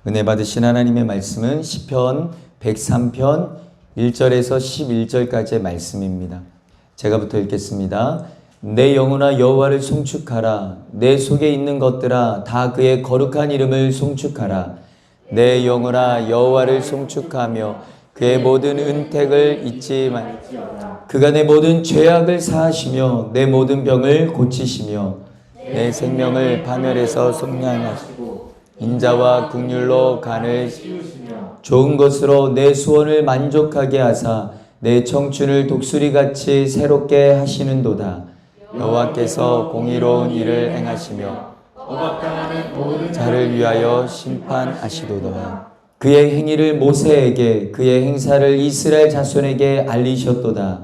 은혜 받으신 하나님의 말씀은 시편 103편 1절에서 11절까지의 말씀입니다. 제가부터 읽겠습니다. 내 영혼아 여호와를 송축하라. 내 속에 있는 것들아 다 그의 거룩한 이름을 송축하라. 내 영혼아 여호와를 송축하며 그의 모든 은택을 잊지 말지어다. 그가 내 모든 죄악을 사하시며 내 모든 병을 고치시며 내 생명을 파멸에서 속량하시고 인자와 긍휼로 간을 씌우시며 좋은 것으로 내 소원을 만족하게 하사 내 청춘을 독수리같이 새롭게 하시는도다. 여호와께서 공의로운 일을 행하시며 억압당하는 모든 자를 위하여 심판하시도다. 그의 행위를 모세에게 그의 행사를 이스라엘 자손에게 알리셨도다.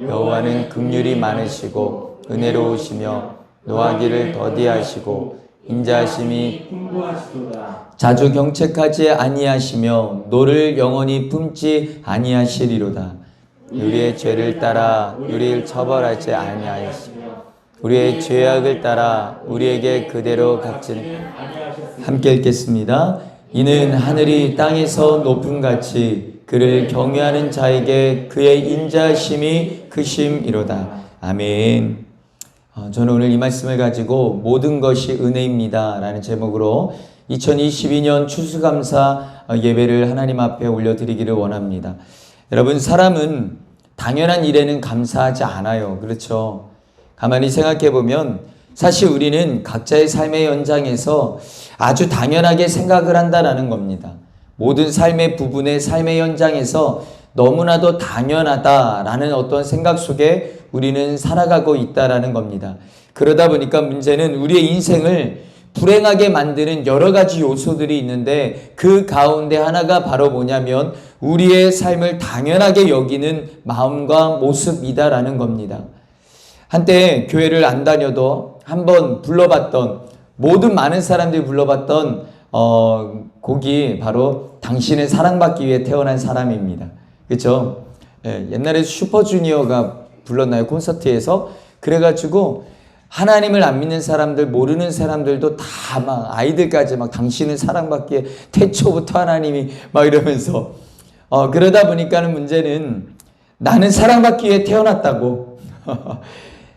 여호와는 긍휼이 많으시고 은혜로우시며 노하기를 더디하시고 인자하심이 풍부하시도다. 자주 경책하지 아니하시며 노를 영원히 품지 아니하시리로다. 우리의 죄를 따라 우리를 처벌하지 아니하시며 우리의 죄악을 따라 우리에게 그대로 갚지는 함께 읽겠습니다. 이는 하늘이 땅에서 높음같이 그를 경외하는 자에게 그의 인자하심이 크심이로다. 아멘. 저는 오늘 이 말씀을 가지고 모든 것이 은혜입니다 라는 제목으로 2022년 추수감사 예배를 하나님 앞에 올려드리기를 원합니다. 여러분, 사람은 당연한 일에는 감사하지 않아요. 그렇죠? 가만히 생각해 보면 사실 우리는 각자의 삶의 현장에서 아주 당연하게 생각을 한다라는 겁니다. 모든 삶의 부분의 삶의 현장에서 너무나도 당연하다라는 어떤 생각 속에 우리는 살아가고 있다라는 겁니다. 그러다 보니까 문제는 우리의 인생을 불행하게 만드는 여러 가지 요소들이 있는데 그 가운데 하나가 바로 뭐냐면 우리의 삶을 당연하게 여기는 마음과 모습이다라는 겁니다. 한때 교회를 안 다녀도 한번 불러봤던 모든 많은 사람들이 불러봤던 곡이 바로 당신은 사랑받기 위해 태어난 사람입니다. 그렇죠? 옛날에 슈퍼주니어가 불렀나요? 콘서트에서. 그래가지고 하나님을 안 믿는 사람들, 모르는 사람들도 다 막 아이들까지 막 당신은 사랑받기에 태초부터 하나님이 막 이러면서 그러다 보니까는 문제는 나는 사랑받기 위해 태어났다고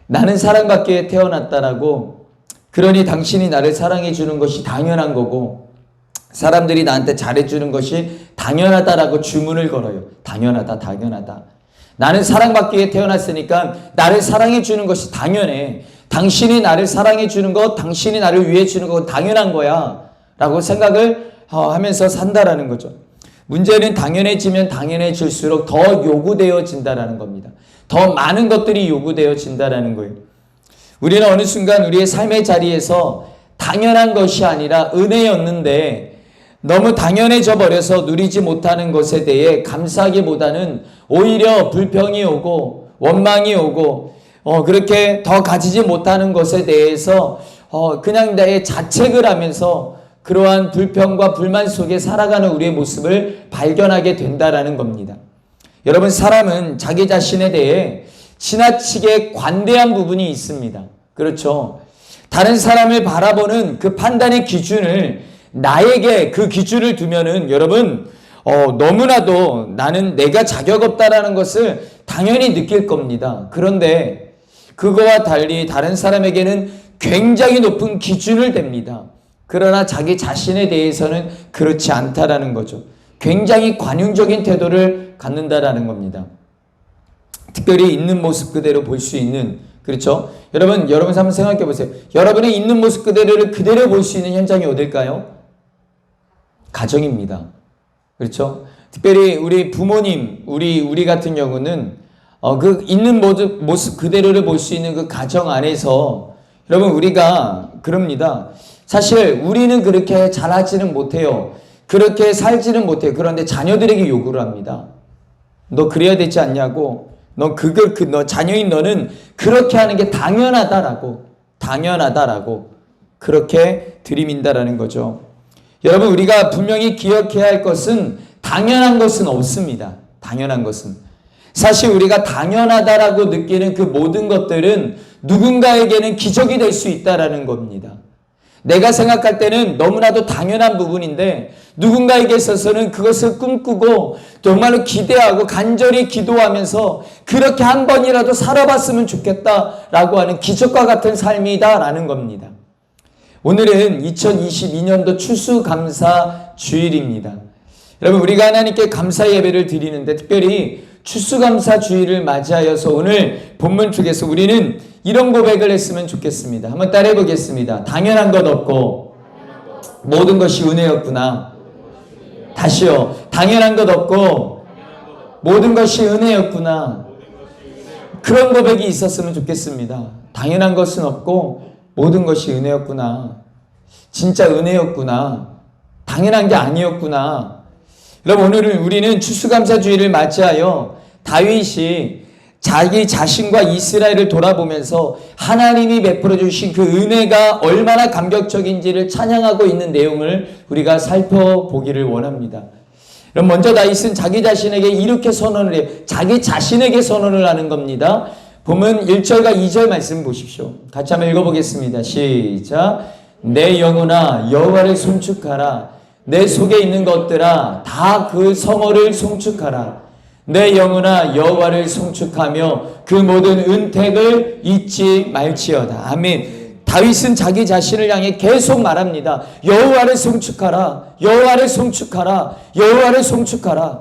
나는 사랑받기 위해 태어났다라고, 그러니 당신이 나를 사랑해 주는 것이 당연한 거고 사람들이 나한테 잘해주는 것이 당연하다라고 주문을 걸어요. 당연하다, 당연하다. 나는 사랑받기 위해 태어났으니까 나를 사랑해 주는 것이 당연해. 당신이 나를 사랑해 주는 것, 당신이 나를 위해 주는 것 당연한 거야 라고 생각을 하면서 산다라는 거죠. 문제는 당연해지면 당연해질수록 더 요구되어진다라는 겁니다. 더 많은 것들이 요구되어진다라는 거예요. 우리는 어느 순간 우리의 삶의 자리에서 당연한 것이 아니라 은혜였는데 너무 당연해져 버려서 누리지 못하는 것에 대해 감사하기보다는 오히려 불평이 오고 원망이 오고 그렇게 더 가지지 못하는 것에 대해서 그냥 내 자책을 하면서 그러한 불평과 불만 속에 살아가는 우리의 모습을 발견하게 된다라는 겁니다. 여러분, 사람은 자기 자신에 대해 지나치게 관대한 부분이 있습니다. 그렇죠? 다른 사람을 바라보는 그 판단의 기준을 나에게 그 기준을 두면은 여러분 너무나도 나는 내가 자격 없다라는 것을 당연히 느낄 겁니다. 그런데 그거와 달리 다른 사람에게는 굉장히 높은 기준을 댑니다. 그러나 자기 자신에 대해서는 그렇지 않다라는 거죠. 굉장히 관용적인 태도를 갖는다라는 겁니다. 특별히 있는 모습 그대로 볼 수 있는, 그렇죠? 여러분 한번 생각해 보세요. 여러분의 있는 모습 그대로를 그대로 볼 수 있는 현장이 어딜까요? 가정입니다. 그렇죠? 특별히 우리 부모님, 우리 같은 경우는 그 있는 모습 그대로를 볼 수 있는 그 가정 안에서 여러분 우리가 그럽니다. 사실 우리는 그렇게 잘하지는 못해요. 그렇게 살지는 못해요. 그런데 자녀들에게 요구를 합니다. 너 그래야 되지 않냐고. 너 자녀인 너는 그렇게 하는 게 당연하다라고 그렇게 들이민다라는 거죠. 여러분, 우리가 분명히 기억해야 할 것은 당연한 것은 없습니다. 당연한 것은. 사실 우리가 당연하다라고 느끼는 그 모든 것들은 누군가에게는 기적이 될 수 있다라는 겁니다. 내가 생각할 때는 너무나도 당연한 부분인데 누군가에게 있어서는 그것을 꿈꾸고 정말로 기대하고 간절히 기도하면서 그렇게 한 번이라도 살아봤으면 좋겠다라고 하는 기적과 같은 삶이다라는 겁니다. 오늘은 2022년도 추수감사 주일입니다. 여러분, 우리가 하나님께 감사 예배를 드리는데 특별히 추수감사 주일을 맞이하여서 오늘 본문 쪽에서 우리는 이런 고백을 했으면 좋겠습니다. 한번 따라해 보겠습니다. 당연한 것 없고 모든 것이 은혜였구나. 다시요. 당연한 것 없고 모든 것이 은혜였구나. 그런 고백이 있었으면 좋겠습니다. 당연한 것은 없고 모든 것이 은혜였구나. 진짜 은혜였구나. 당연한 게 아니었구나. 여러분, 오늘은 우리는 추수감사주의를 맞이하여 다윗이 자기 자신과 이스라엘을 돌아보면서 하나님이 베풀어 주신 그 은혜가 얼마나 감격적인지를 찬양하고 있는 내용을 우리가 살펴보기를 원합니다. 그럼 먼저 다윗은 자기 자신에게 이렇게 선언을 해요. 자기 자신에게 선언을 하는 겁니다. 보면 1절과 2절 말씀 보십시오. 같이 한번 읽어보겠습니다. 시작. 내 영혼아 여호와를 송축하라. 내 속에 있는 것들아 다 그 성호를 송축하라. 내 영혼아 여호와를 송축하며 그 모든 은택을 잊지 말지어다. 아멘. 다윗은 자기 자신을 향해 계속 말합니다. 여호와를 송축하라. 여호와를 송축하라. 여호와를 송축하라.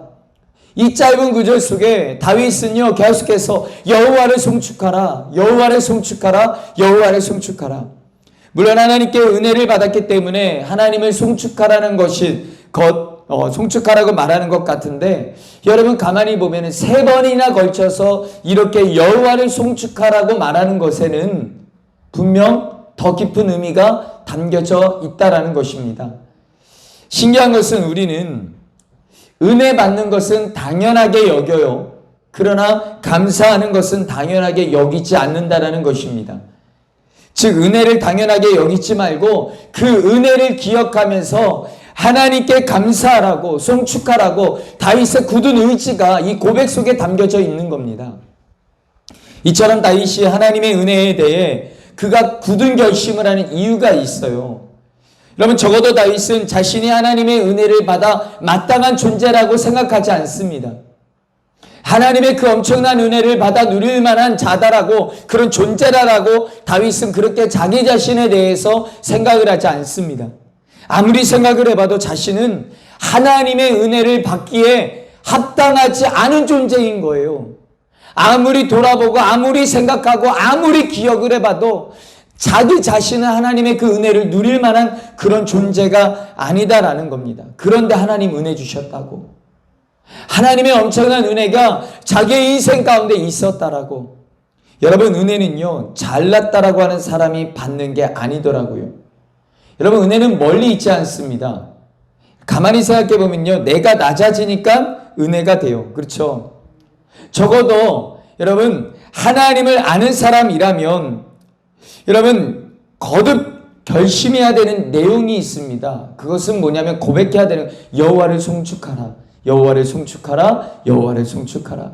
이 짧은 구절 속에 다윗은요 계속해서 여호와를 송축하라. 여호와를 송축하라. 여호와를 송축하라. 물론 하나님께 은혜를 받았기 때문에 하나님을 송축하라는 것이 송축하라고 말하는 것 같은데 여러분 가만히 보면 3번이나 걸쳐서 이렇게 여호와를 송축하라고 말하는 것에는 분명 더 깊은 의미가 담겨져 있다라는 것입니다. 신기한 것은 우리는 은혜 받는 것은 당연하게 여겨요. 그러나 감사하는 것은 당연하게 여기지 않는다라는 것입니다. 즉 은혜를 당연하게 여기지 말고 그 은혜를 기억하면서 하나님께 감사하라고 송축하라고 다윗의 굳은 의지가 이 고백 속에 담겨져 있는 겁니다. 이처럼 다윗이 하나님의 은혜에 대해 그가 굳은 결심을 하는 이유가 있어요. 여러분 적어도 다윗은 자신이 하나님의 은혜를 받아 마땅한 존재라고 생각하지 않습니다. 하나님의 그 엄청난 은혜를 받아 누릴 만한 자다라고 그런 존재라라고 다윗은 그렇게 자기 자신에 대해서 생각을 하지 않습니다. 아무리 생각을 해봐도 자신은 하나님의 은혜를 받기에 합당하지 않은 존재인 거예요. 아무리 돌아보고 아무리 생각하고 아무리 기억을 해봐도 자기 자신은 하나님의 그 은혜를 누릴 만한 그런 존재가 아니다라는 겁니다. 그런데 하나님 은혜 주셨다고. 하나님의 엄청난 은혜가 자기의 인생 가운데 있었다라고. 여러분 은혜는요 잘났다라고 하는 사람이 받는 게 아니더라고요. 여러분 은혜는 멀리 있지 않습니다. 가만히 생각해 보면요 내가 낮아지니까 은혜가 돼요. 그렇죠? 적어도 여러분 하나님을 아는 사람이라면 여러분 거듭 결심해야 되는 내용이 있습니다. 그것은 뭐냐면 고백해야 되는 여호와를 송축하라. 여호와를 송축하라. 여호와를 송축하라.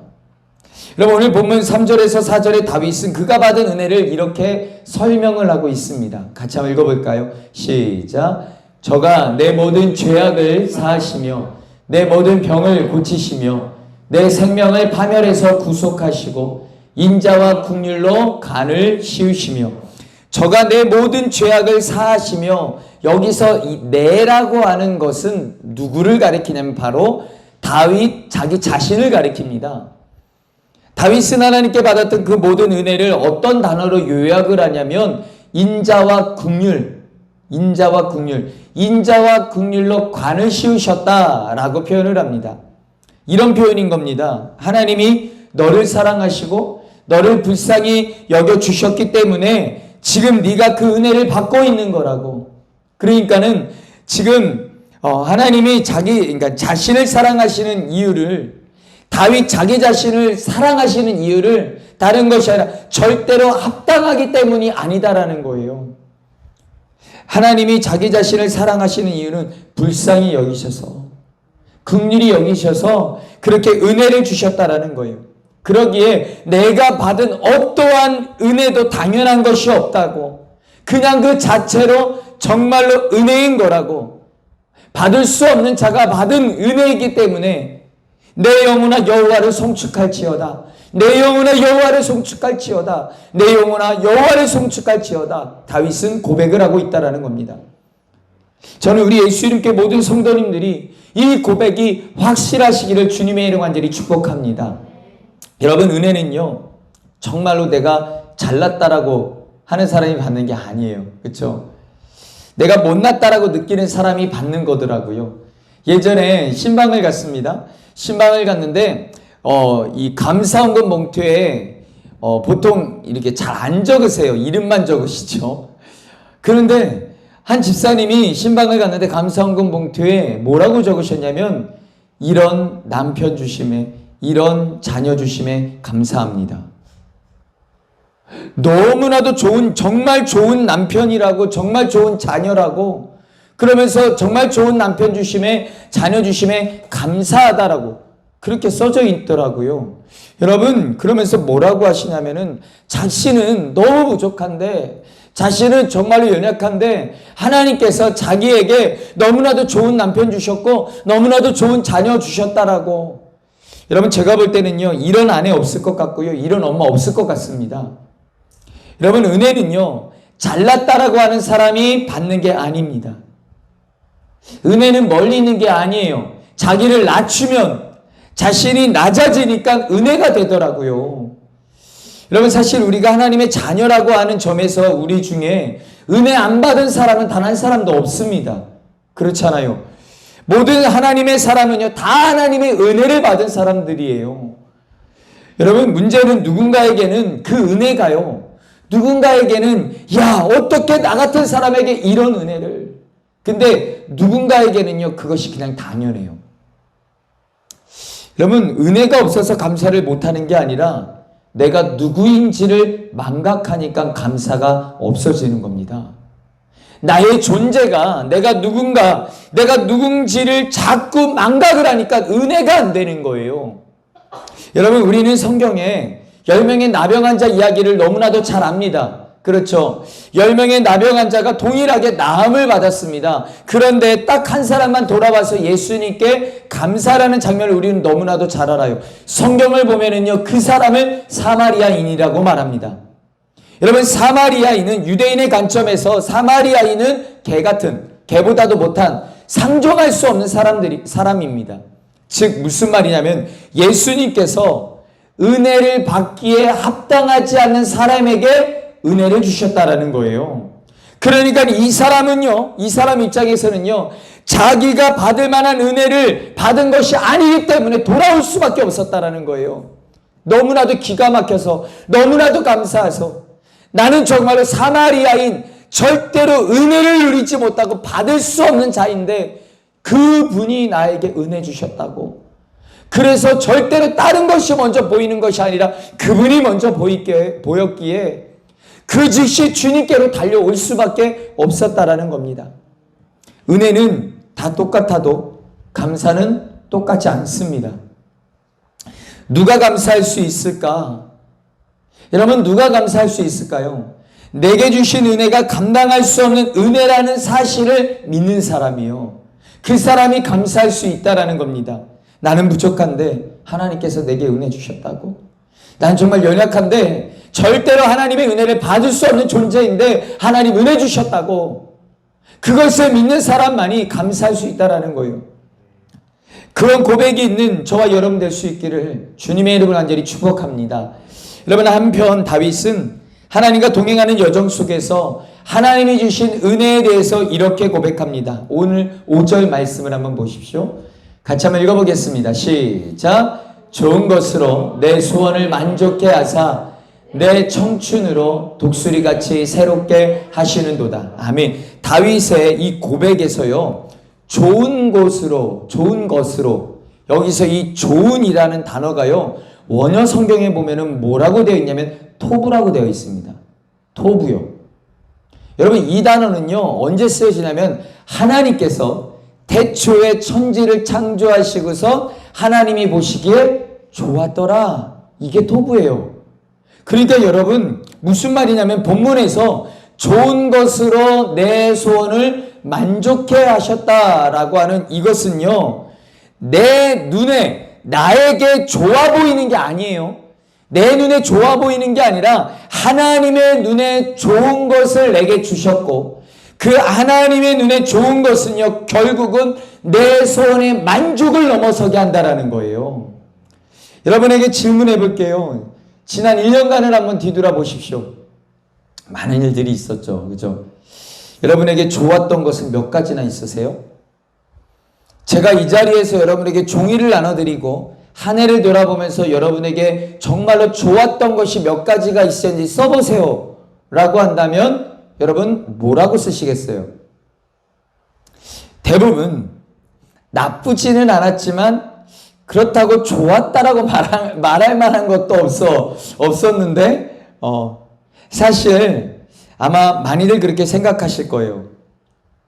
여러분 오늘 본문 3절에서 4절에 다윗은 그가 받은 은혜를 이렇게 설명을 하고 있습니다. 같이 한번 읽어볼까요? 시작. 저가 내 모든 죄악을 사하시며 내 모든 병을 고치시며 내 생명을 파멸해서 구속하시고 인자와 긍휼로 간을 씌우시며 저가 내 모든 죄악을 사하시며 여기서 이 내라고 하는 것은 누구를 가리키냐면 바로 다윗 자기 자신을 가리킵니다. 다윗은 하나님께 받았던 그 모든 은혜를 어떤 단어로 요약을 하냐면 인자와 긍휼, 인자와 긍휼, 인자와 긍휼로 관을 씌우셨다라고 표현을 합니다. 이런 표현인 겁니다. 하나님이 너를 사랑하시고 너를 불쌍히 여겨주셨기 때문에 지금 네가 그 은혜를 받고 있는 거라고. 그러니까는 지금 하나님이 그러니까 자신을 사랑하시는 이유를 다윗 자기 자신을 사랑하시는 이유를 다른 것이 아니라 절대로 합당하기 때문이 아니다라는 거예요. 하나님이 자기 자신을 사랑하시는 이유는 불쌍히 여기셔서 긍휼히 여기셔서 그렇게 은혜를 주셨다라는 거예요. 그러기에 내가 받은 어떠한 은혜도 당연한 것이 없다고, 그냥 그 자체로 정말로 은혜인 거라고, 받을 수 없는 자가 받은 은혜이기 때문에 내 영혼아 여호와를 송축할지어다, 내 영혼아 여호와를 송축할지어다, 내 영혼아 여호와를 송축할지어다, 다윗은 고백을 하고 있다라는 겁니다. 저는 우리 예수 이름께 모든 성도님들이 이 고백이 확실하시기를 주님의 이름 간절히 축복합니다. 여러분, 은혜는요 정말로 내가 잘났다라고 하는 사람이 받는 게 아니에요. 그렇죠? 내가 못났다라고 느끼는 사람이 받는 거더라고요. 예전에 신방을 갔습니다. 신방을 갔는데 이 감사헌금 봉투에 보통 이렇게 잘 안 적으세요. 이름만 적으시죠. 그런데 한 집사님이 신방을 갔는데 감사헌금 봉투에 뭐라고 적으셨냐면, 이런 남편 주심에, 이런 자녀 주심에 감사합니다. 너무나도 좋은, 정말 좋은 남편이라고, 정말 좋은 자녀라고, 그러면서 정말 좋은 남편 주심에, 자녀 주심에 감사하다라고 그렇게 써져 있더라고요. 여러분, 그러면서 뭐라고 하시냐면은, 자신은 너무 부족한데, 자신은 정말로 연약한데 하나님께서 자기에게 너무나도 좋은 남편 주셨고 너무나도 좋은 자녀 주셨다라고. 여러분, 제가 볼 때는요 이런 아내 없을 것 같고요, 이런 엄마 없을 것 같습니다. 여러분, 은혜는요 잘났다라고 하는 사람이 받는 게 아닙니다. 은혜는 멀리 있는 게 아니에요. 자기를 낮추면 자신이 낮아지니까 은혜가 되더라고요. 여러분, 사실 우리가 하나님의 자녀라고 하는 점에서 우리 중에 은혜 안 받은 사람은 단 한 사람도 없습니다. 그렇잖아요. 모든 하나님의 사람은요 다 하나님의 은혜를 받은 사람들이에요. 여러분, 문제는 누군가에게는 그 은혜가요, 누군가에게는 야 어떻게 나 같은 사람에게 이런 은혜를, 근데 누군가에게는요 그것이 그냥 당연해요. 여러분, 은혜가 없어서 감사를 못하는 게 아니라 내가 누구인지를 망각하니까 감사가 없어지는 겁니다. 나의 존재가, 내가 누군지를 자꾸 망각을 하니까 은혜가 안 되는 거예요. 여러분, 우리는 성경에 10명의 나병 환자 이야기를 너무나도 잘 압니다. 그렇죠? 10명의 나병 환자가 동일하게 나음을 받았습니다. 그런데 딱 한 사람만 돌아와서 예수님께 감사라는 장면을 우리는 너무나도 잘 알아요. 성경을 보면은요 그 사람을 사마리아인이라고 말합니다. 여러분, 사마리아인은 유대인의 관점에서 사마리아인은 개보다도 못한, 상종할 수 없는 사람입니다. 즉 무슨 말이냐면, 예수님께서 은혜를 받기에 합당하지 않는 사람에게 은혜를 주셨다라는 거예요. 그러니까 이 사람은요, 이 사람 입장에서는요 자기가 받을 만한 은혜를 받은 것이 아니기 때문에 돌아올 수밖에 없었다라는 거예요. 너무나도 기가 막혀서, 너무나도 감사해서, 나는 정말로 사마리아인, 절대로 은혜를 누리지 못하고 받을 수 없는 자인데 그분이 나에게 은혜 주셨다고. 그래서 절대로 다른 것이 먼저 보이는 것이 아니라 그분이 먼저 보였기에 그 즉시 주님께로 달려올 수밖에 없었다라는 겁니다. 은혜는 다 똑같아도 감사는 똑같지 않습니다. 누가 감사할 수 있을까? 여러분, 누가 감사할 수 있을까요? 내게 주신 은혜가 감당할 수 없는 은혜라는 사실을 믿는 사람이요, 그 사람이 감사할 수 있다라는 겁니다. 나는 부족한데 하나님께서 내게 은혜 주셨다고. 난 정말 연약한데 절대로 하나님의 은혜를 받을 수 없는 존재인데 하나님 은혜 주셨다고. 그것을 믿는 사람만이 감사할 수 있다라는 거예요. 그런 고백이 있는 저와 여러분 될 수 있기를 주님의 이름을 간절히 축복합니다. 여러분, 한편 다윗은 하나님과 동행하는 여정 속에서 하나님이 주신 은혜에 대해서 이렇게 고백합니다. 오늘 5절 말씀을 한번 보십시오. 같이 한번 읽어보겠습니다. 시작. 좋은 것으로 내 소원을 만족해 하사 내 청춘으로 독수리같이 새롭게 하시는도다. 아멘. 다윗의 이 고백에서요, 좋은 것으로, 여기서 이 좋은이라는 단어가요, 원어 성경에 보면은 뭐라고 되어 있냐면 토부라고 되어 있습니다. 토부요. 여러분, 이 단어는요 언제 쓰여지냐면 하나님께서 태초에 천지를 창조하시고서 하나님이 보시기에 좋았더라, 이게 토부예요. 그러니까 여러분 무슨 말이냐면 본문에서 좋은 것으로 내 소원을 만족해 하셨다라고 하는 이것은요, 내 눈에 나에게 좋아 보이는 게 아니에요. 내 눈에 좋아 보이는 게 아니라 하나님의 눈에 좋은 것을 내게 주셨고, 그 하나님의 눈에 좋은 것은요, 결국은 내 소원의 만족을 넘어서게 한다라는 거예요. 여러분에게 질문해 볼게요. 지난 1년간을 한번 뒤돌아보십시오. 많은 일들이 있었죠. 그죠? 여러분에게 좋았던 것은 몇 가지나 있으세요? 제가 이 자리에서 여러분에게 종이를 나눠드리고 한 해를 돌아보면서 여러분에게 정말로 좋았던 것이 몇 가지가 있었는지 써보세요 라고 한다면 여러분 뭐라고 쓰시겠어요? 대부분 나쁘지는 않았지만 그렇다고 좋았다라고 말할 만한 것도 없었는데 사실 아마 많이들 그렇게 생각하실 거예요.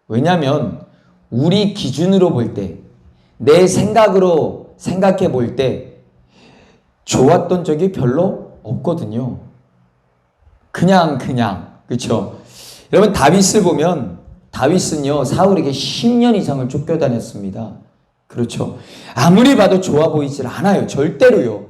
왜냐하면 우리 기준으로 볼 때, 내 생각으로 생각해 볼 때 좋았던 적이 별로 없거든요. 그냥 그렇죠? 여러분 다윗을 보면 다윗은요 사울에게 10년 이상을 쫓겨다녔습니다. 그렇죠? 아무리 봐도 좋아 보이질 않아요. 절대로요.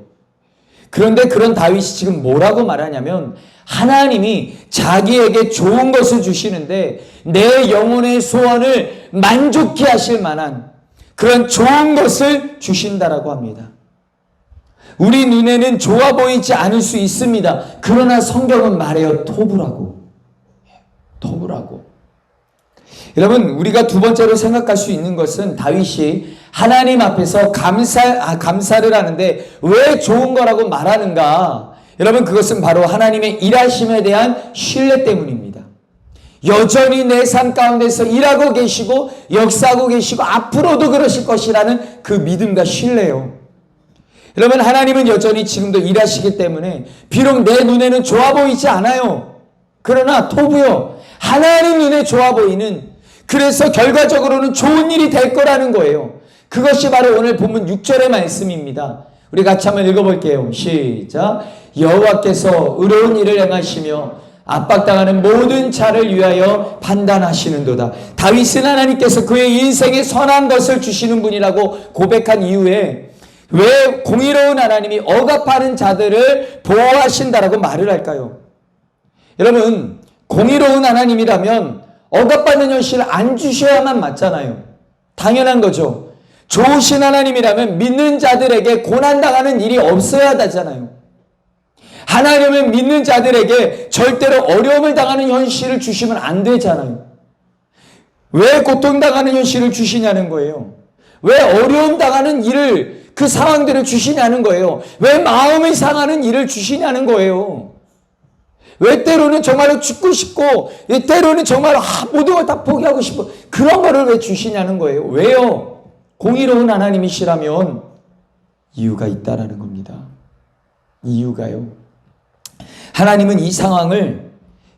그런데 그런 다윗이 지금 뭐라고 말하냐면 하나님이 자기에게 좋은 것을 주시는데 내 영혼의 소원을 만족해 하실 만한 그런 좋은 것을 주신다라고 합니다. 우리 눈에는 좋아 보이지 않을 수 있습니다. 그러나 성경은 말해요. 토부라고. 여러분 우리가 두 번째로 생각할 수 있는 것은 다윗이 하나님 앞에서 감사를 하는데 왜 좋은 거라고 말하는가? 여러분 그것은 바로 하나님의 일하심에 대한 신뢰 때문입니다. 여전히 내 삶 가운데서 일하고 계시고 역사하고 계시고 앞으로도 그러실 것이라는 그 믿음과 신뢰요. 여러분 하나님은 여전히 지금도 일하시기 때문에 비록 내 눈에는 좋아 보이지 않아요. 그러나 토부요. 하나님 눈에 좋아 보이는, 그래서 결과적으로는 좋은 일이 될 거라는 거예요. 그것이 바로 오늘 본문 6절의 말씀입니다. 우리 같이 한번 읽어볼게요. 시작. 여호와께서 의로운 일을 행하시며 압박당하는 모든 자를 위하여 판단하시는도다. 다윗은 하나님께서 그의 인생에 선한 것을 주시는 분이라고 고백한 이후에 왜 공의로운 하나님이 억압하는 자들을 보호하신다라고 말을 할까요? 여러분 공의로운 하나님이라면 억압받는 현실을 안 주셔야만 맞잖아요. 당연한 거죠. 좋으신 하나님이라면 믿는 자들에게 고난당하는 일이 없어야 되잖아요. 하나님은 믿는 자들에게 절대로 어려움을 당하는 현실을 주시면 안 되잖아요. 왜 고통당하는 현실을 주시냐는 거예요. 왜 어려움 당하는 일을, 그 상황들을 주시냐는 거예요. 왜 마음이 상하는 일을 주시냐는 거예요. 왜 때로는 정말로 죽고 싶고 때로는 정말로 모든 걸 다 포기하고 싶어, 그런 거를 왜 주시냐는 거예요. 왜요? 공의로운 하나님이시라면 이유가 있다라는 겁니다. 이유가요. 하나님은 이 상황을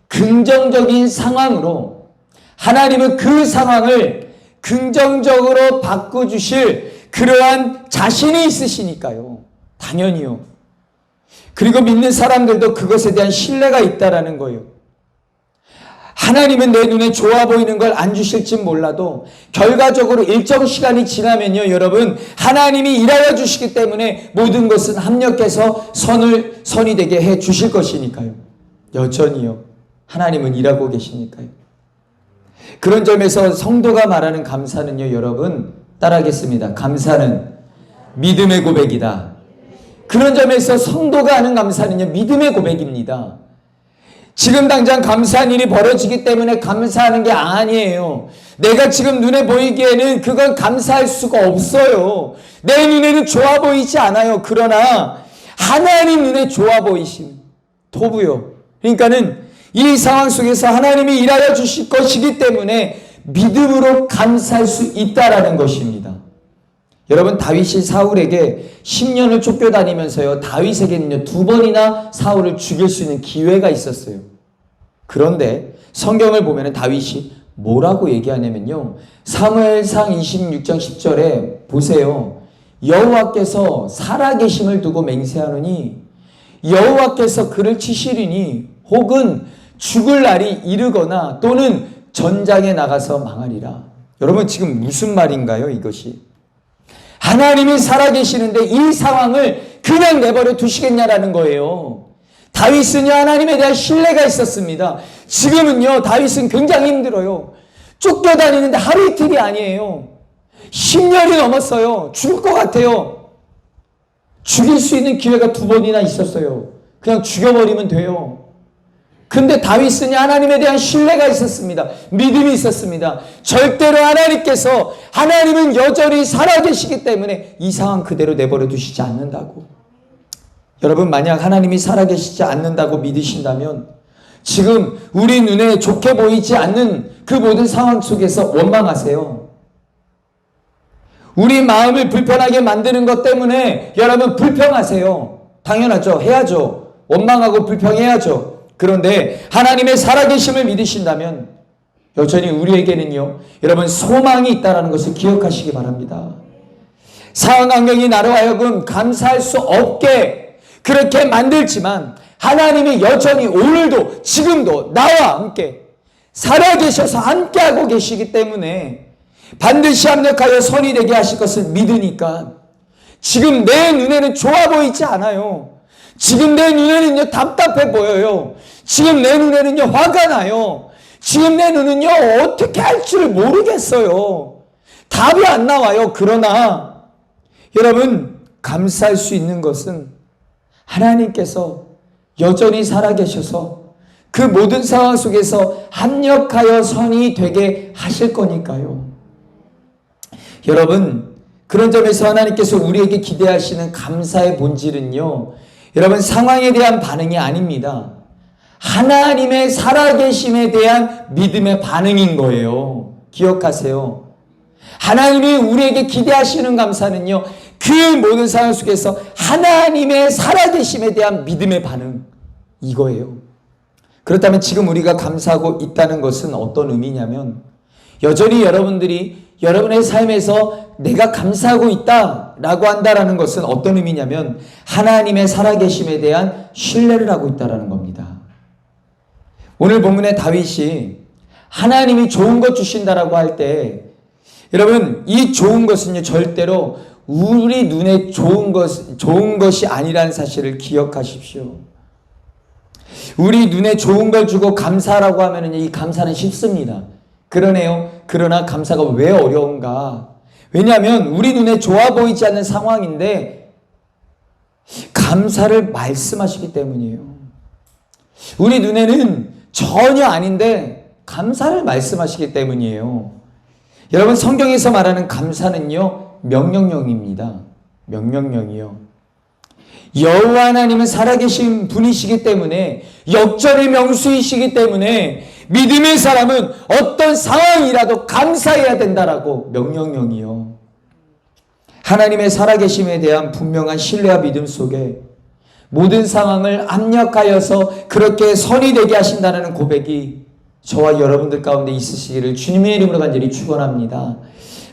긍정적인 상황으로, 하나님은 그 상황을 긍정적으로 바꿔주실 그러한 자신이 있으시니까요. 당연히요. 그리고 믿는 사람들도 그것에 대한 신뢰가 있다라는 거예요. 하나님은 내 눈에 좋아 보이는 걸 안 주실지 몰라도 결과적으로 일정 시간이 지나면요, 여러분, 하나님이 일하여 주시기 때문에 모든 것은 합력해서 선이 되게 해 주실 것이니까요. 여전히요. 하나님은 일하고 계시니까요. 그런 점에서 성도가 말하는 감사는요, 여러분, 따라하겠습니다. 감사는 믿음의 고백이다. 그런 점에서 성도가 하는 감사는요, 믿음의 고백입니다. 지금 당장 감사한 일이 벌어지기 때문에 감사하는 게 아니에요. 내가 지금 눈에 보이기에는 그건 감사할 수가 없어요. 내 눈에는 좋아 보이지 않아요. 그러나 하나님 눈에 좋아 보이심, 토부요. 그러니까는 이 상황 속에서 하나님이 일하여 주실 것이기 때문에 믿음으로 감사할 수 있다라는 것입니다. 여러분 다윗이 사울에게 10년을 쫓겨다니면서요, 다윗에게는요 2번이나 사울을 죽일 수 있는 기회가 있었어요. 그런데 성경을 보면 다윗이 뭐라고 얘기하냐면요, 사무엘상 26장 10절에 보세요. 여호와께서 살아계심을 두고 맹세하노니 여호와께서 그를 치시리니 혹은 죽을 날이 이르거나 또는 전장에 나가서 망하리라. 여러분 지금 무슨 말인가요 이것이? 하나님이 살아계시는데 이 상황을 그냥 내버려 두시겠냐라는 거예요. 다윗은요 하나님에 대한 신뢰가 있었습니다. 지금은요 다윗은 굉장히 힘들어요. 쫓겨다니는데 하루 이틀이 아니에요. 10년이 넘었어요. 죽을 것 같아요. 죽일 수 있는 기회가 2번이나 있었어요. 그냥 죽여버리면 돼요. 근데 다윗은 하나님에 대한 신뢰가 있었습니다. 믿음이 있었습니다. 절대로 하나님은 여전히 살아계시기 때문에 이 상황 그대로 내버려 두시지 않는다고. 여러분 만약 하나님이 살아계시지 않는다고 믿으신다면 지금 우리 눈에 좋게 보이지 않는 그 모든 상황 속에서 원망하세요. 우리 마음을 불편하게 만드는 것 때문에 여러분 불평하세요. 당연하죠. 해야죠. 원망하고 불평해야죠. 그런데 하나님의 살아계심을 믿으신다면 여전히 우리에게는요 여러분 소망이 있다는 것을 기억하시기 바랍니다. 상황 환경이 나로 하여금 감사할 수 없게 그렇게 만들지만 하나님이 여전히 오늘도 지금도 나와 함께 살아계셔서 함께하고 계시기 때문에 반드시 합력하여 선이 되게 하실 것을 믿으니까 지금 내 눈에는 좋아 보이지 않아요. 지금 내 눈에는요 답답해 보여요. 지금 내 눈에는요 화가 나요. 지금 내 눈은요 어떻게 할지를 모르겠어요. 답이 안 나와요. 그러나 여러분 감사할 수 있는 것은 하나님께서 여전히 살아계셔서 그 모든 상황 속에서 합력하여 선이 되게 하실 거니까요. 여러분 그런 점에서 하나님께서 우리에게 기대하시는 감사의 본질은요 여러분 상황에 대한 반응이 아닙니다. 하나님의 살아계심에 대한 믿음의 반응인 거예요. 기억하세요. 하나님이 우리에게 기대하시는 감사는요 그 모든 상황 속에서 하나님의 살아계심에 대한 믿음의 반응 이거예요. 그렇다면 지금 우리가 감사하고 있다는 것은 어떤 의미냐면 여전히 여러분들이 여러분의 삶에서 내가 감사하고 있다라고 한다라는 것은 어떤 의미냐면 하나님의 살아계심에 대한 신뢰를 하고 있다라는 겁니다. 오늘 본문의 다윗이 하나님이 좋은 것 주신다라고 할 때 여러분 이 좋은 것은요 절대로 우리 눈에 좋은 것이 아니라는 사실을 기억하십시오. 우리 눈에 좋은 걸 주고 감사라고 하면은 이 감사는 쉽습니다. 그러네요. 그러나 감사가 왜 어려운가? 왜냐하면 우리 눈에 좋아 보이지 않는 상황인데 감사를 말씀하시기 때문이에요. 우리 눈에는 전혀 아닌데 감사를 말씀하시기 때문이에요. 여러분 성경에서 말하는 감사는요 명령형입니다. 명령형이요. 여호와 하나님은 살아계신 분이시기 때문에 역전의 명수이시기 때문에 믿음의 사람은 어떤 상황이라도 감사해야 된다라고 명령형이요. 하나님의 살아계심에 대한 분명한 신뢰와 믿음 속에 모든 상황을 압력하여서 그렇게 선이 되게 하신다는 고백이 저와 여러분들 가운데 있으시기를 주님의 이름으로 간절히 축원합니다.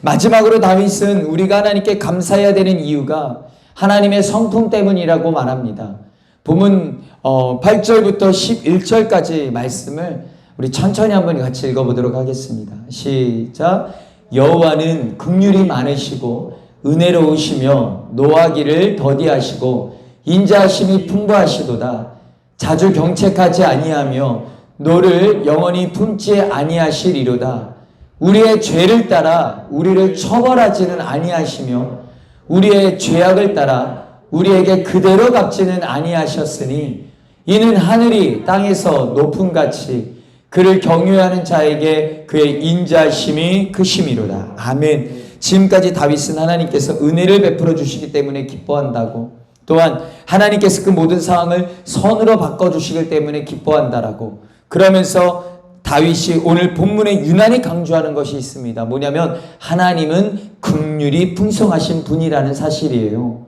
마지막으로 다윗은 우리가 하나님께 감사해야 되는 이유가 하나님의 성품 때문이라고 말합니다. 본문 8절부터 11절까지 말씀을 우리 천천히 한번 같이 읽어보도록 하겠습니다. 시작. 여호와는 긍휼이 많으시고 은혜로우시며 노하기를 더디하시고 인자하심이 풍부하시도다. 자주 경책하지 아니하며 노를 영원히 품지 아니하시리로다. 우리의 죄를 따라 우리를 처벌하지는 아니하시며 우리의 죄악을 따라 우리에게 그대로 갚지는 아니하셨으니 이는 하늘이 땅에서 높음같이 그를 경외하는 자에게 그의 인자심이 크심이로다. 아멘. 지금까지 다윗은 하나님께서 은혜를 베풀어 주시기 때문에 기뻐한다고, 또한 하나님께서 그 모든 상황을 선으로 바꿔주시기 때문에 기뻐한다라고, 그러면서 다윗이 오늘 본문에 유난히 강조하는 것이 있습니다. 뭐냐면 하나님은 긍휼이 풍성하신 분이라는 사실이에요.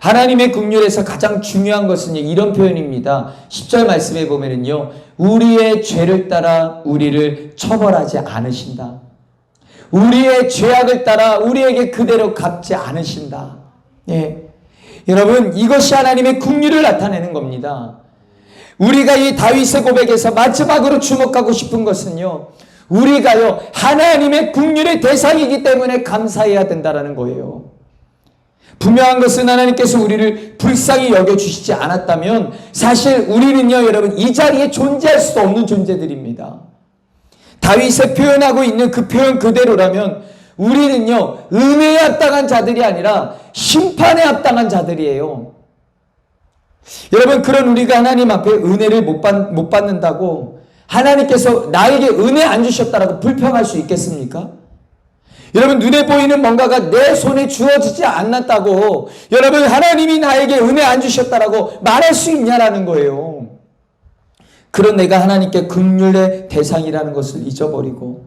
하나님의 긍휼에서 가장 중요한 것은 이런 표현입니다. 10절 말씀에 보면은요, 우리의 죄를 따라 우리를 처벌하지 않으신다. 우리의 죄악을 따라 우리에게 그대로 갚지 않으신다. 예. 여러분, 이것이 하나님의 긍휼을 나타내는 겁니다. 우리가 이 다윗의 고백에서 마지막으로 주목하고 싶은 것은요, 우리가요 하나님의 긍휼의 대상이기 때문에 감사해야 된다는 거예요. 분명한 것은 하나님께서 우리를 불쌍히 여겨주시지 않았다면 사실 우리는요 여러분 이 자리에 존재할 수도 없는 존재들입니다. 다윗이 표현하고 있는 그 표현 그대로라면 우리는요 은혜에 합당한 자들이 아니라 심판에 합당한 자들이에요. 여러분, 그런 우리가 하나님 앞에 은혜를 못 받는다고 하나님께서 나에게 은혜 안 주셨다라고 불평할 수 있겠습니까? 여러분, 눈에 보이는 뭔가가 내 손에 주어지지 않았다고 여러분 하나님이 나에게 은혜 안 주셨다라고 말할 수 있냐라는 거예요. 그런 내가 하나님께 긍휼의 대상이라는 것을 잊어버리고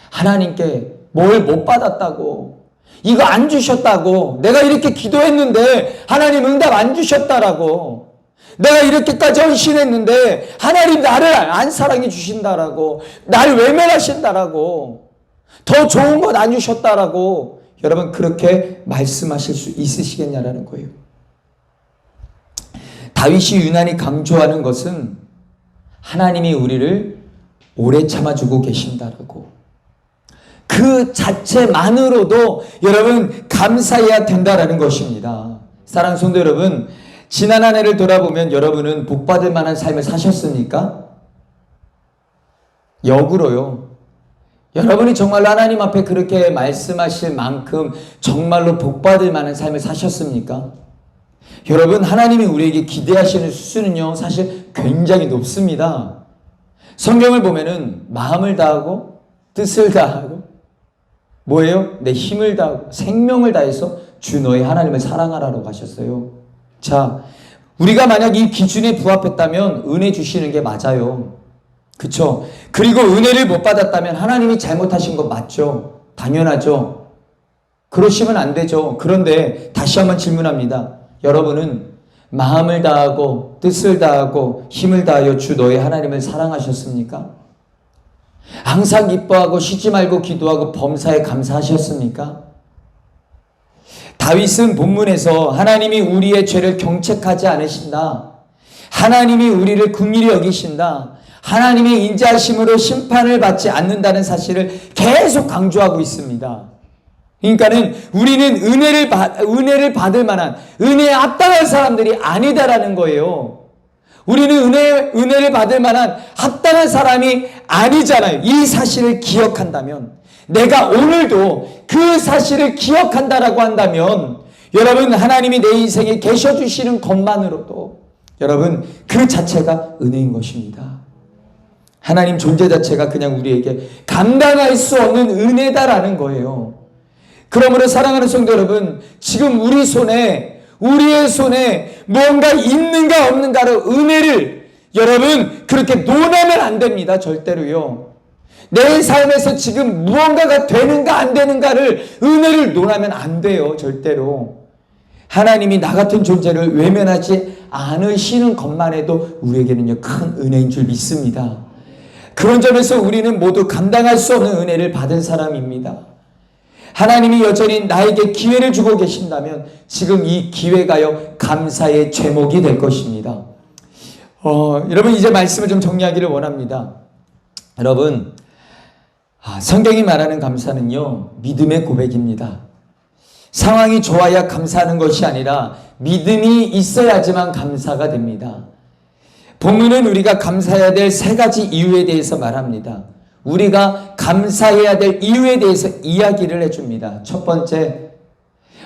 하나님께 뭘 못 받았다고, 이거 안 주셨다고, 내가 이렇게 기도했는데 하나님 응답 안 주셨다라고, 내가 이렇게까지 헌신했는데 하나님 나를 안 사랑해 주신다라고, 나를 외면하신다라고, 더 좋은 것 안 주셨다라고 여러분 그렇게 말씀하실 수 있으시겠냐라는 거예요. 다윗이 유난히 강조하는 것은 하나님이 우리를 오래 참아주고 계신다라고, 그 자체만으로도 여러분 감사해야 된다라는 것입니다. 사랑하는 성도 여러분, 지난 한 해를 돌아보면 여러분은 복받을 만한 삶을 사셨습니까? 역으로요, 여러분이 정말로 하나님 앞에 그렇게 말씀하실 만큼 정말로 복받을 만한 삶을 사셨습니까? 여러분, 하나님이 우리에게 기대하시는 수준은요 사실 굉장히 높습니다. 성경을 보면은 마음을 다하고 뜻을 다하고 뭐예요? 내 힘을 다하고 생명을 다해서 주 너의 하나님을 사랑하라고 하셨어요. 자, 우리가 만약 이 기준에 부합했다면 은혜 주시는 게 맞아요. 그쵸? 그리고 은혜를 못 받았다면 하나님이 잘못하신 거 맞죠? 당연하죠. 그러시면 안 되죠. 그런데 다시 한번 질문합니다. 여러분은 마음을 다하고 뜻을 다하고 힘을 다하여 주 너의 하나님을 사랑하셨습니까? 항상 기뻐하고 쉬지 말고 기도하고 범사에 감사하셨습니까? 다윗은 본문에서 하나님이 우리의 죄를 경책하지 않으신다, 하나님이 우리를 긍휼히 여기신다, 하나님의 인자하심으로 심판을 받지 않는다는 사실을 계속 강조하고 있습니다. 그러니까는 우리는 은혜를 받을 만한, 은혜에 합당한 사람들이 아니다라는 거예요. 우리는 은혜를 받을 만한 합당한 사람이 아니잖아요. 이 사실을 기억한다면, 내가 오늘도 그 사실을 기억한다라고 한다면 여러분 하나님이 내 인생에 계셔주시는 것만으로도 여러분 그 자체가 은혜인 것입니다. 하나님 존재 자체가 그냥 우리에게 감당할 수 없는 은혜다라는 거예요. 그러므로 사랑하는 성도 여러분, 지금 우리의 손에 뭔가 있는가 없는가로 은혜를 여러분 그렇게 논하면 안 됩니다. 절대로요. 내 삶에서 지금 무언가가 되는가 안 되는가를 은혜를 논하면 안 돼요. 절대로. 하나님이 나 같은 존재를 외면하지 않으시는 것만 해도 우리에게는요 큰 은혜인 줄 믿습니다. 그런 점에서 우리는 모두 감당할 수 없는 은혜를 받은 사람입니다. 하나님이 여전히 나에게 기회를 주고 계신다면 지금 이 기회가요 감사의 제목이 될 것입니다. 여러분 이제 말씀을 좀 정리하기를 원합니다. 여러분, 성경이 말하는 감사는요 믿음의 고백입니다. 상황이 좋아야 감사하는 것이 아니라 믿음이 있어야지만 감사가 됩니다. 본문은 우리가 감사해야 될 세 가지 이유에 대해서 말합니다. 우리가 감사해야 될 이유에 대해서 이야기를 해줍니다. 첫 번째,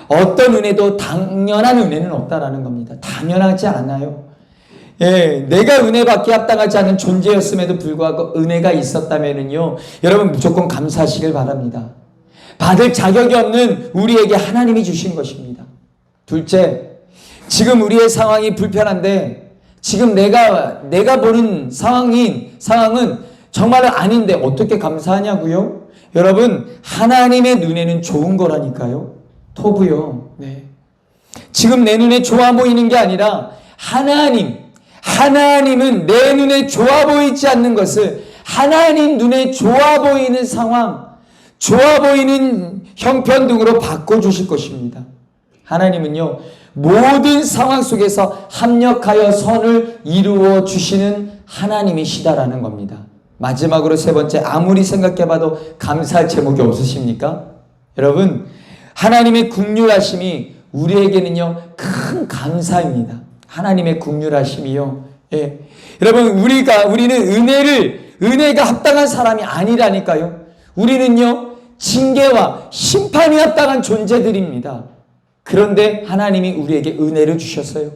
어떤 은혜도 당연한 은혜는 없다라는 겁니다. 당연하지 않아요. 내가 은혜받기에 합당하지 않은 존재였음에도 불구하고 은혜가 있었다면요 여러분 무조건 감사하시길 바랍니다. 받을 자격이 없는 우리에게 하나님이 주신 것입니다. 둘째, 지금 우리의 상황이 불편한데 지금 내가 보는 상황은 정말로 아닌데 어떻게 감사하냐고요? 여러분 하나님의 눈에는 좋은 거라니까요. 토부요. 네. 지금 내 눈에 좋아 보이는 게 아니라 하나님은 내 눈에 좋아 보이지 않는 것을 하나님 눈에 좋아 보이는 상황, 좋아 보이는 형편 등으로 바꿔주실 것입니다. 하나님은요 모든 상황 속에서 합력하여 선을 이루어 주시는 하나님이시다라는 겁니다. 마지막으로 세 번째, 아무리 생각해봐도 감사할 제목이 없으십니까? 여러분, 하나님의 긍휼하심이 우리에게는요 큰 감사입니다. 하나님의 긍휼하심이요. 예. 여러분, 우리는 은혜가 합당한 사람이 아니라니까요. 우리는요 징계와 심판이 합당한 존재들입니다. 그런데 하나님이 우리에게 은혜를 주셨어요.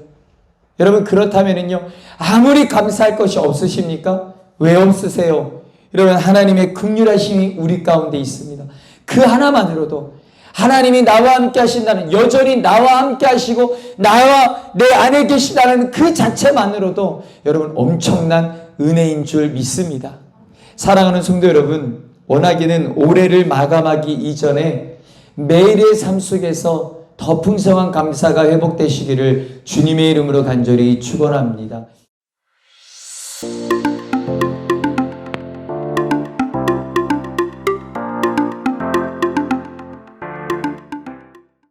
여러분, 그렇다면은요 아무리 감사할 것이 없으십니까? 왜 없으세요? 여러분, 하나님의 긍휼하심이 우리 가운데 있습니다. 그 하나만으로도 하나님이 나와 함께 하신다는, 여전히 나와 함께 하시고 나와 내 안에 계시다는 그 자체만으로도 여러분 엄청난 은혜인 줄 믿습니다. 사랑하는 성도 여러분, 원하기는 올해를 마감하기 이전에 매일의 삶 속에서 더 풍성한 감사가 회복되시기를 주님의 이름으로 간절히 축원합니다.